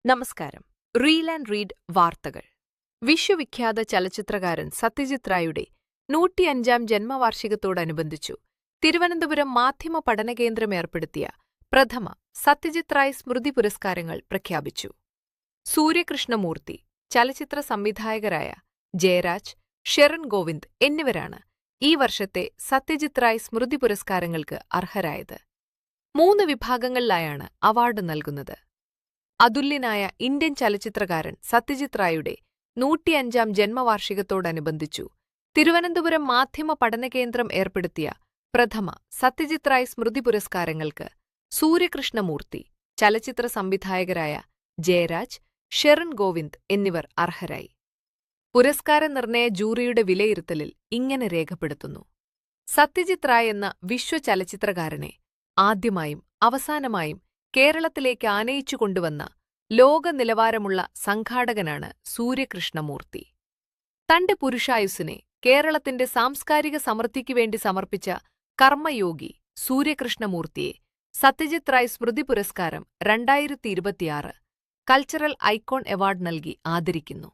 നമസ്കാരം. Reel and read വാർത്തകൾ. വിശ്വവിഖ്യാത ചലച്ചിത്രകാരൻ സത്യജിത് റായുടെ 105-ാം ജന്മവാർഷികത്തോടനുബന്ധിച്ചു തിരുവനന്തപുരം മാധ്യമ പഠനകേന്ദ്രം ഏർപ്പെടുത്തിയ പ്രഥമ സത്യജിത് റായ് സ്മൃതി പുരസ്കാരങ്ങൾ പ്രഖ്യാപിച്ചു. സൂര്യകൃഷ്ണമൂർത്തി, ചലച്ചിത്ര സംവിധായകരായ ജയരാജ്, ഷെറിൻ ഗോവിന്ദ് എന്നിവരാണ് ഈ വർഷത്തെ സത്യജിത് റായ് സ്മൃതി പുരസ്കാരങ്ങൾക്ക് അർഹരായത്. 3 വിഭാഗങ്ങളിലായാണ് അവാർഡ് നൽകുന്നത്. അതുല്യനായ ഇന്ത്യൻ ചലച്ചിത്രകാരൻ സത്യജിത് റായുടെ 105-ാം ജന്മവാർഷികത്തോടനുബന്ധിച്ചു തിരുവനന്തപുരം മാധ്യമ പഠനകേന്ദ്രം ഏർപ്പെടുത്തിയ പ്രഥമ സത്യജിത് റായ് സ്മൃതി പുരസ്കാരങ്ങൾക്ക് സൂര്യകൃഷ്ണമൂർത്തി, ചലച്ചിത്ര സംവിധായകരായ ജയരാജ്, ഷെറിൻ ഗോവിന്ദ് എന്നിവർ അർഹരായി. പുരസ്കാര നിർണയ ജൂറിയുടെ വിലയിരുത്തലിൽ ഇങ്ങനെ രേഖപ്പെടുത്തുന്നു: സത്യജിത് റായ് എന്ന വിശ്വചലച്ചിത്രകാരനെ ആദ്യമായും അവസാനമായും കേരളത്തിലേക്ക് ആനയിച്ചു കൊണ്ടുവന്ന ലോക നിലവാരമുള്ള സംഘാടകനാണ് സൂര്യകൃഷ്ണമൂർത്തി. തന്റെ പുരുഷായുസ്സിനെ കേരളത്തിന്റെ സാംസ്കാരിക സമൃദ്ധിക്കുവേണ്ടി സമർപ്പിച്ച കർമ്മയോഗി സൂര്യകൃഷ്ണമൂർത്തിയെ സത്യജിത് റായ് സ്മൃതി പുരസ്കാരം 2026 കൾച്ചറൽ ഐക്കോൺ അവാർഡ് നൽകി ആദരിക്കുന്നു.